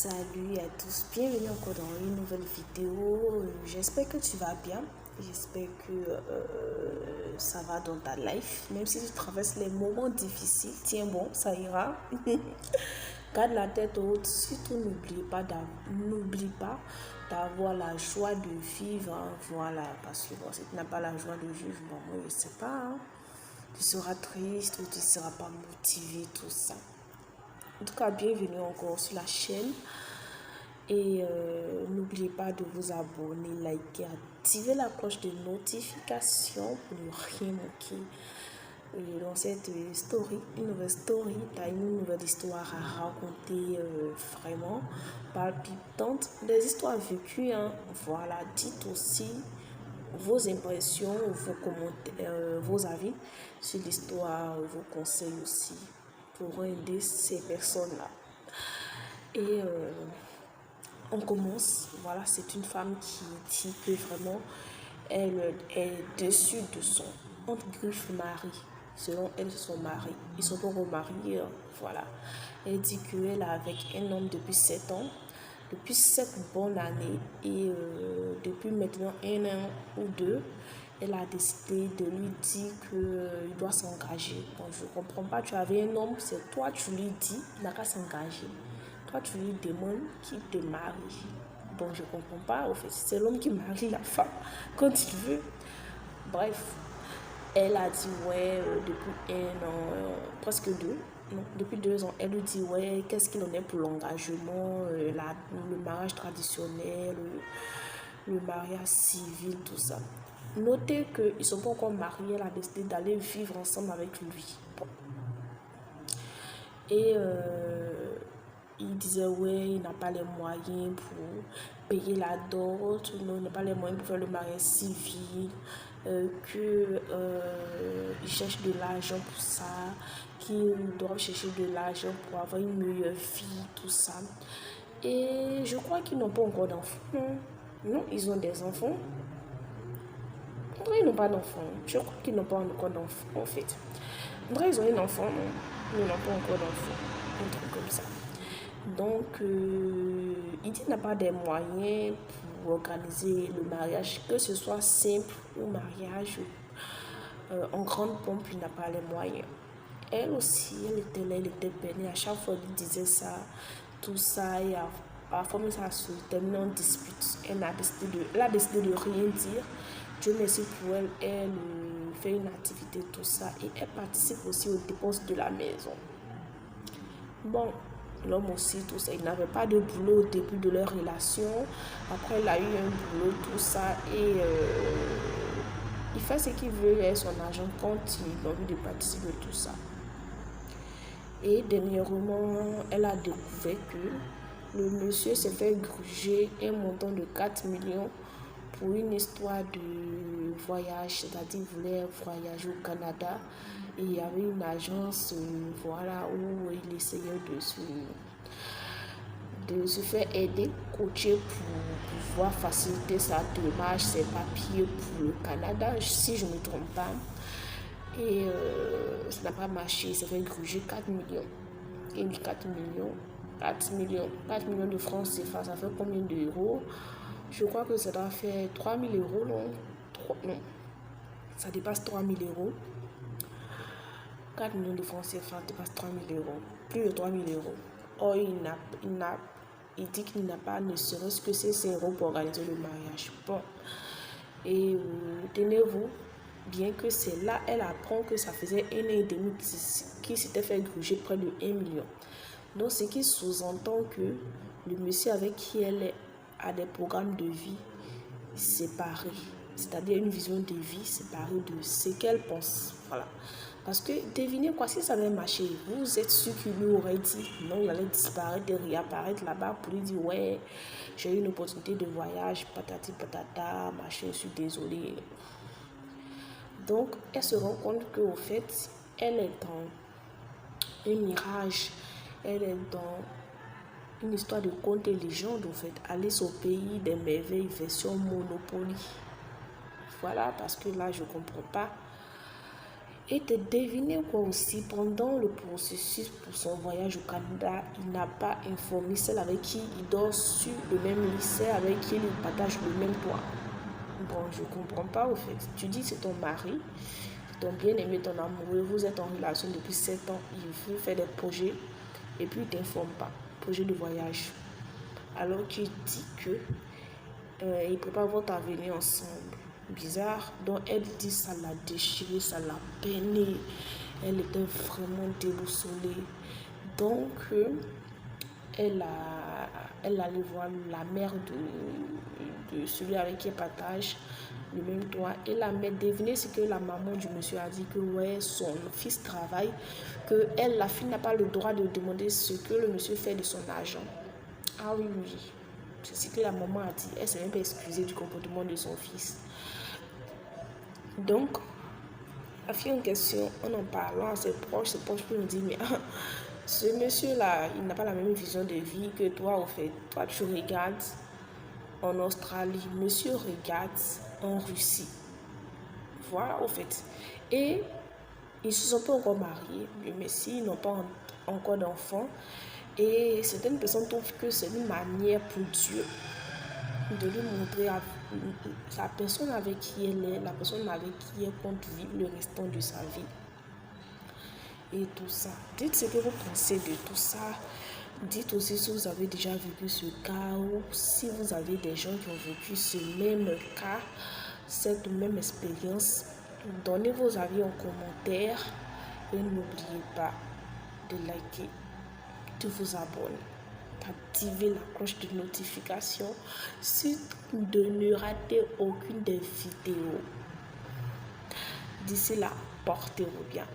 Salut à tous, bienvenue encore dans une nouvelle vidéo. J'espère que tu vas bien, j'espère que ça va dans ta life. Même si tu traverses les moments difficiles, tiens bon, ça ira. Garde la tête haute, surtout n'oublie pas d'avoir la joie de vivre. Hein, voilà, parce que bon, si tu n'as pas la joie de vivre, bon, moi je sais pas, hein, tu seras triste ou tu ne seras pas motivé, tout ça. En tout cas, bienvenue encore sur la chaîne. Et n'oubliez pas de vous abonner, liker, activer la cloche de notification pour ne rien manquer. Dans cette story, une nouvelle story, tu as une nouvelle histoire à raconter vraiment palpitante. Des histoires vécues, hein. Voilà, dites aussi vos impressions, vos commentaires, vos avis sur l'histoire, vos conseils aussi pour aider ces personnes-là. Et on commence. Voilà, c'est une femme qui dit que vraiment elle est déçue de son entre griffes mari. Selon elle, son mari, ils sont pas remariés. Voilà, elle dit qu'elle est avec un homme depuis 7 ans, depuis 7 bonnes années, et depuis maintenant 1 an ou 2, elle a décidé de lui dire qu'il doit s'engager. Bon, je comprends pas, tu avais un homme, c'est toi, tu lui dis, il n'a qu'à s'engager. Toi, tu lui demandes qu'il te marie. Bon, je comprends pas, au fait, c'est l'homme qui marie la femme quand il veut. Bref, elle a dit, ouais, depuis 1 an, presque 2, non, depuis 2 ans, elle lui dit, ouais, qu'est-ce qu'il en est pour l'engagement, le mariage traditionnel, le mariage civil, tout ça. Notez qu'ils ne sont pas encore mariés, elle a décidé d'aller vivre ensemble avec lui. Bon. Et il disait, ouais, il n'a pas les moyens pour payer la dot, il n'a pas les moyens pour faire le mariage civil, qu'il cherche de l'argent pour ça, qu'il doit chercher de l'argent pour avoir une meilleure vie, tout ça. Et je crois qu'ils n'ont pas encore d'enfants. Non, ils ont des enfants. En vrai, ils n'ont pas d'enfants. Je crois qu'ils n'ont pas encore d'enfants, en fait. En vrai, ils ont un enfant, non. Ils n'ont pas encore d'enfants. Un truc comme ça. Donc, il dit qu'il n'a pas des moyens pour organiser le mariage, que ce soit simple ou mariage en grande pompe, il n'a pas les moyens. Elle aussi, elle était là, elle était peinée. À chaque fois, elle disait ça, tout ça, et parfois, ça se terminait en dispute. Elle a décidé de rien dire. Dieu merci pour elle, elle fait une activité, tout ça, et elle participe aussi aux dépenses de la maison. Bon, l'homme aussi, tout ça, il n'avait pas de boulot au début de leur relation. Après, il a eu un boulot, tout ça, et il fait ce qu'il veut avec son argent quand il a envie de participer à tout ça. Et dernièrement, elle a découvert que le monsieur s'est fait gruger un montant de 4 millions pour une histoire de voyage, c'est-à-dire qu'il voulait voyager au Canada. Et il y avait une agence voilà, où il essayait de se faire aider, coacher pour pouvoir faciliter sa démarche, ses papiers pour le Canada, si je ne me trompe pas. Et ça n'a pas marché, il s'est fait gruger 4 millions. Et 4 millions de francs CFA, ça fait combien d'euros? Je crois que ça doit faire 3 000 euros, non? Non, ça dépasse 3 000 euros. 4 millions de francs CFA dépasse 3 000 euros. Plus de 3 000 euros. Or, il dit qu'il n'a pas ne serait-ce que ces euros pour organiser le mariage. Bon. Et tenez-vous bien que c'est là, elle apprend que ça faisait 1 an et demi qu'il s'était fait gruger près de 1 million. Donc, ce qui sous-entend que le monsieur avec qui elle est a des programmes de vie séparés, c'est-à-dire une vision de vie séparée de ce qu'elle pense. Voilà. Parce que devinez quoi, si ça avait marché, vous êtes sûr qu'il lui aurait dit non, il allait disparaître et réapparaître là-bas pour lui dire ouais, j'ai eu une opportunité de voyage, patati patata, machin, je suis désolée. Donc, elle se rend compte qu'au fait, elle est dans un mirage, elle est dans une histoire de conte et légende, en fait. Alice au pays des merveilles, version Monopoly. Voilà, parce que là, je ne comprends pas. Et de deviner quoi aussi, pendant le processus pour son voyage au Canada, il n'a pas informé celle avec qui il dort sur le même lit, celle avec qui il partage le même toit. Bon, je ne comprends pas au fait. Tu dis c'est ton mari, ton bien-aimé, ton amoureux, vous êtes en relation depuis 7 ans, il veut faire des projets et puis il ne t'informe pas, projet de voyage. Alors qu'il dit que il prépare votre avenir ensemble. Bizarre. Donc elle dit ça l'a déchiré, ça l'a peiné. Elle était vraiment déboussolée. Donc elle allait voir la mère de celui avec qui elle partage le même toit. Et la mère, devinez ce que la maman du monsieur a dit, que ouais, son fils travaille, que elle, la fille, n'a pas le droit de demander ce que le monsieur fait de son argent. Ah oui, oui. C'est ce que la maman a dit. Elle ne s'est même pas excusée du comportement de son fils. Donc, la fille en question, en parlant à ses proches peuvent me dire, mais ce monsieur-là, il n'a pas la même vision de vie que toi, au fait. Toi, tu regardes en Australie, monsieur regarde en Russie. Voilà, au fait. Et ils ne se sont pas encore mariés, mais s'ils n'ont pas encore d'enfants. Et certaines personnes trouvent que c'est une manière pour Dieu de lui montrer à la personne avec qui elle est, la personne avec qui elle compte vivre le restant de sa vie. Et tout ça. Dites ce que vous pensez de tout ça. Dites aussi si vous avez déjà vécu ce cas ou si vous avez des gens qui ont vécu ce même cas, cette même expérience. Donnez vos avis en commentaire et n'oubliez pas de liker, de vous abonner, d'activer la cloche de notification, surtout de ne rater aucune des vidéos. D'ici là, portez-vous bien.